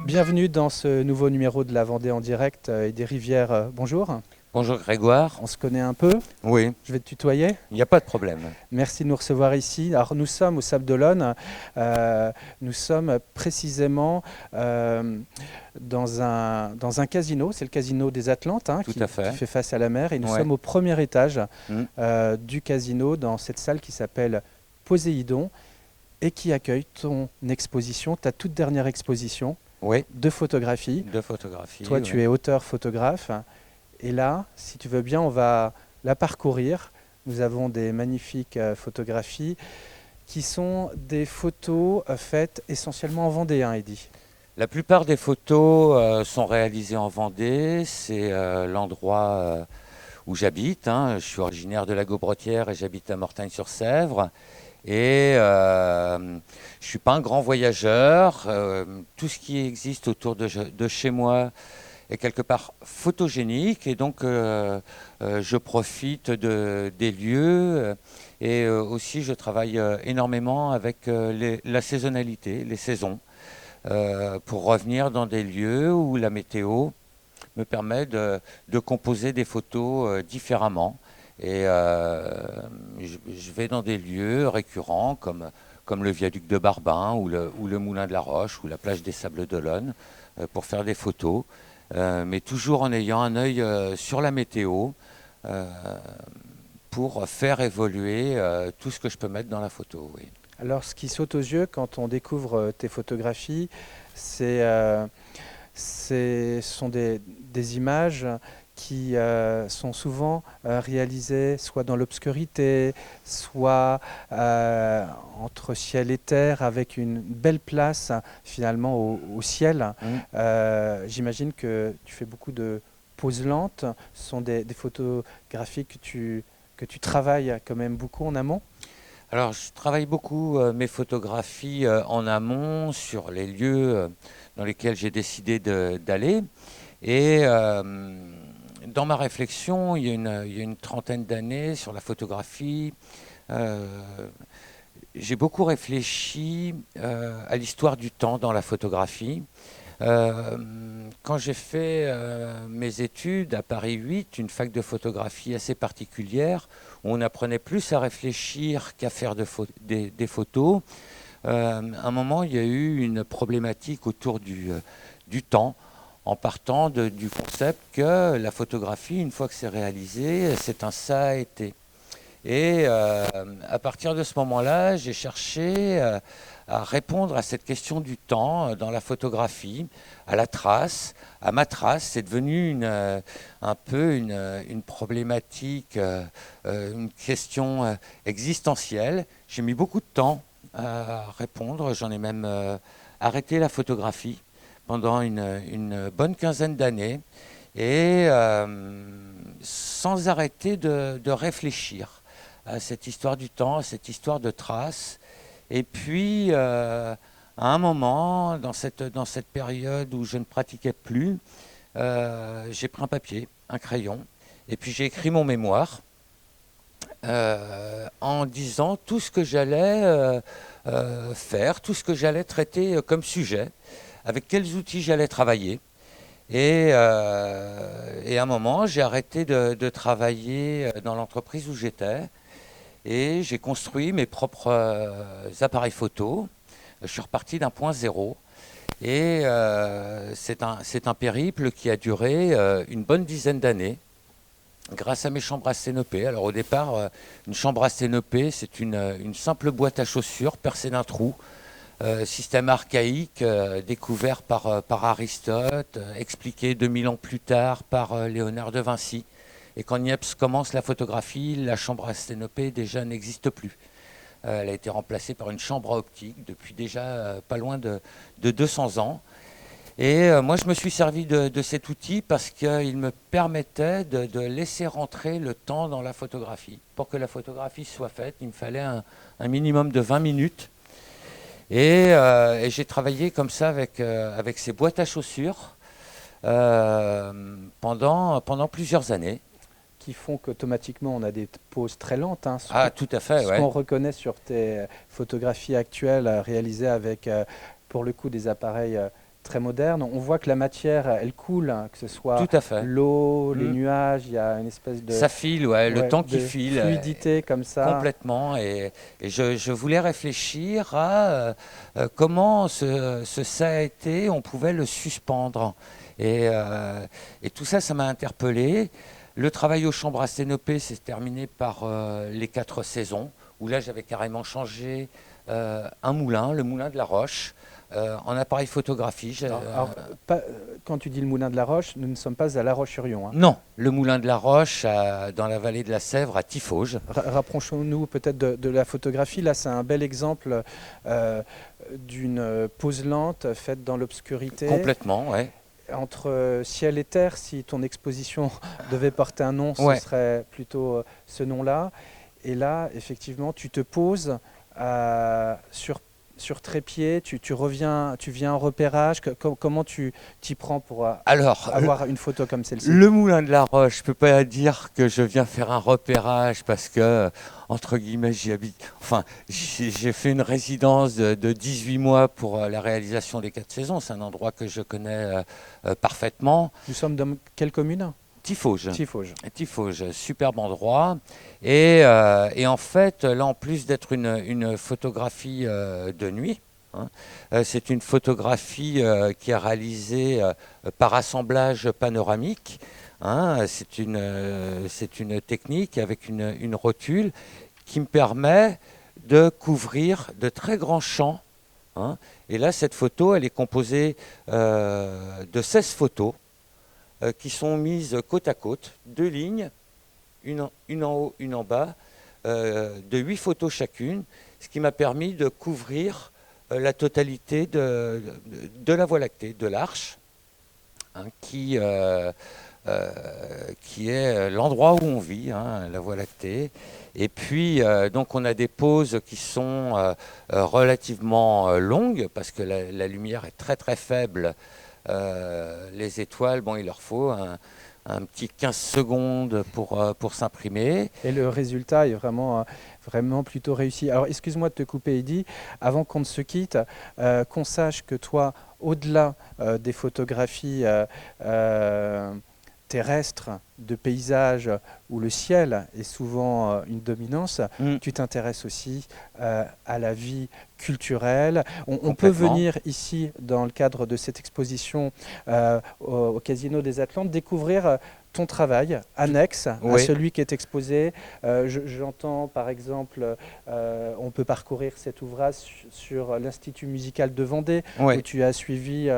Bienvenue dans ce nouveau numéro de la Vendée en direct et des rivières. Bonjour, Bonjour Grégoire. on se connaît un peu, Oui, je vais te tutoyer. il n'y a pas de problème. Merci de nous recevoir ici. Alors nous sommes au Sable d'Olonne, nous sommes précisément dans un casino, c'est le casino des Atlantes Tout qui, à qui fait. fait face à la mer et nous Ouais. sommes au premier étage Mm. du casino dans cette salle qui s'appelle Poséidon et qui accueille ton exposition, ta toute dernière exposition Oui, de photographie. de photographie. Toi, tu Oui. es auteur-photographe. Et là, si tu veux bien, on va la parcourir. Nous avons des magnifiques photographies qui sont des photos faites essentiellement en Vendée, hein, Eddy. La plupart des photos sont réalisées en Vendée. C'est l'endroit où j'habite, hein. Je suis originaire de la Gaubretière et j'habite à Mortagne-sur-Sèvre. Et je ne suis pas un grand voyageur. Tout ce qui existe autour de chez moi est quelque part photogénique. Et donc, je profite des lieux. Et aussi, je travaille énormément avec la saisonnalité, les saisons, pour revenir dans des lieux où la météo me permet de composer des photos différemment. Et je vais dans des lieux récurrents comme le viaduc de Barbin ou le moulin de la Roche ou la plage des Sables d'Olonne pour faire des photos, mais toujours en ayant un œil sur la météo euh, pour faire évoluer tout ce que je peux mettre dans la photo. Oui. Alors, ce qui saute aux yeux quand on découvre tes photographies, ce sont des images qui sont souvent réalisées soit dans l'obscurité, soit entre ciel et terre, avec une belle place finalement au ciel. Mm. J'imagine que tu fais beaucoup de poses lentes. Ce sont des photographies que tu travailles quand même beaucoup en amont. Alors, je travaille beaucoup mes photographies en amont sur les lieux dans lesquels j'ai décidé d'aller. Et dans ma réflexion, il y a une trentaine d'années sur la photographie, euh, j'ai beaucoup réfléchi à l'histoire du temps dans la photographie. Euh, Quand j'ai fait mes études à Paris 8, une fac de photographie assez particulière, où on apprenait plus à réfléchir qu'à faire des photos, à un moment, il y a eu une problématique autour du temps, en partant du concept que la photographie, une fois que c'est réalisé, c'est un ça a été. Et à partir de ce moment-là, j'ai cherché à répondre à cette question du temps dans la photographie, à la trace, à ma trace. C'est devenu un peu une problématique, une question existentielle. J'ai mis beaucoup de temps à répondre. J'en ai même arrêté la photographie pendant une bonne quinzaine d'années et sans arrêter de réfléchir à cette histoire du temps, à cette histoire de traces. Et puis, à un moment, dans cette période où je ne pratiquais plus, j'ai pris un papier, un crayon, et puis j'ai écrit mon mémoire en disant tout ce que j'allais faire, tout ce que j'allais traiter comme sujet, avec quels outils j'allais travailler. Et à un moment, j'ai arrêté de travailler dans l'entreprise où j'étais et j'ai construit mes propres appareils photo. Je suis reparti d'un point zéro. Et c'est un périple qui a duré une bonne dizaine d'années grâce à mes chambres à scénopée. Alors au départ, une chambre à scénopée, c'est une simple boîte à chaussures percée d'un trou. Système archaïque découvert par Aristote, expliqué 2000 ans plus tard par Léonard de Vinci. Et quand Niepce commence la photographie, la chambre à sténopée déjà n'existe plus. Elle a été remplacée par une chambre à optique depuis déjà pas loin de 200 ans. Et moi, je me suis servi de cet outil parce qu'il me permettait de laisser rentrer le temps dans la photographie. Pour que la photographie soit faite, il me fallait un minimum de 20 minutes. Et j'ai travaillé comme ça avec ces boîtes à chaussures pendant plusieurs années. Qui font qu'automatiquement on a des poses très lentes, hein. Ah, tout à fait, Ce qu'on ouais. reconnaît sur tes photographies actuelles réalisées avec, pour le coup, des appareils très moderne. On voit que la matière, elle coule, hein, que ce soit Tout à fait. l'eau, les nuages, il y a une espèce de, Ça file, ouais, le temps qui de file. fluidité comme ça. Complètement. Et je voulais réfléchir à comment ça a été, on pouvait le suspendre. Et tout ça, ça m'a interpellé. Le travail aux chambres à Sténopé s'est terminé par les 4 saisons, où là, j'avais carrément changé un moulin, le moulin de la Roche, en appareil photographie. Quand tu dis le moulin de la Roche, nous ne sommes pas à La Roche-sur-Yon. Hein. Non, le moulin de la Roche, dans la vallée de la Sèvre, à Tiffauges. Rapprochons-nous peut-être de la photographie. Là, c'est un bel exemple d'une pose lente faite dans l'obscurité. Complètement, oui. Entre ciel et terre, si ton exposition devait porter un nom, ce serait plutôt ce nom-là. Et là, effectivement, tu te poses sur trépied, tu viens en repérage. Comment tu t'y prends pour avoir une photo comme celle-ci? Le moulin de la Roche, je ne peux pas dire que je viens faire un repérage parce que, entre guillemets, j'y habite. Enfin, j'ai fait une résidence de 18 mois pour la réalisation des 4 saisons. C'est un endroit que je connais parfaitement. Nous sommes dans quelle commune? Tiffauges. Tiffauges, superbe endroit. Et en fait, là, en plus d'être une photographie de nuit, hein, c'est une photographie qui est réalisée par assemblage panoramique. Hein, c'est une technique avec une rotule qui me permet de couvrir de très grands champs. Hein. Et là, cette photo, elle est composée de 16 photos qui sont mises côte à côte, 2 lignes, une en haut, une en bas, de 8 photos chacune, ce qui m'a permis de couvrir la totalité de la Voie lactée, de l'Arche, hein, qui est l'endroit où on vit, hein, la Voie lactée. Et puis, donc, on a des poses qui sont relativement longues, parce que la lumière est très très faible. Les étoiles, bon, il leur faut un petit 15 secondes pour s'imprimer. Et le résultat est vraiment plutôt réussi. Alors, excuse-moi de te couper, Eddy. Avant qu'on ne se quitte, qu'on sache que toi, au-delà des photographies terrestres, de paysages où le ciel est souvent une dominance, tu t'intéresses aussi à la vie culturelle. On peut venir ici, dans le cadre de cette exposition au Casino des Atlantes, découvrir ton travail annexe à celui qui est exposé. J'entends par exemple, on peut parcourir cet ouvrage sur l'Institut musical de Vendée, où tu as suivi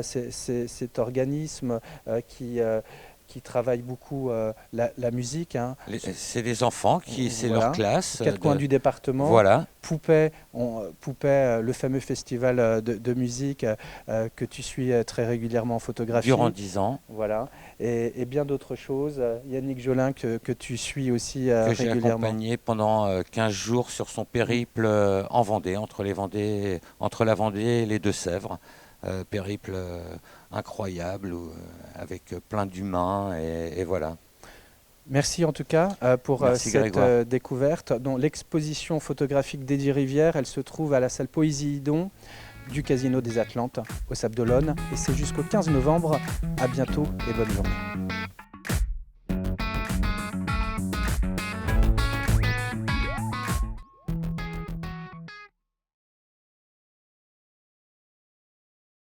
cet organisme qui travaille beaucoup la musique. Hein. C'est des enfants, c'est leur classe. 4 coins du département. Voilà. Poupée, le fameux festival de musique que tu suis très régulièrement en photographie. Durant 10 ans. Voilà. Et bien d'autres choses. Yannick Jolin que tu suis aussi régulièrement. Que j'ai accompagné pendant 15 jours sur son périple en Vendée, entre la Vendée et les Deux-Sèvres. Périple incroyable, avec plein d'humains, et voilà. Merci en tout cas pour cette découverte. Donc, l'exposition photographique d'Eddy Rivière, elle se trouve à la salle Poésie-Idon du Casino des Atlantes au Sables d'Olonne, et c'est jusqu'au 15 novembre. À bientôt et bonne journée.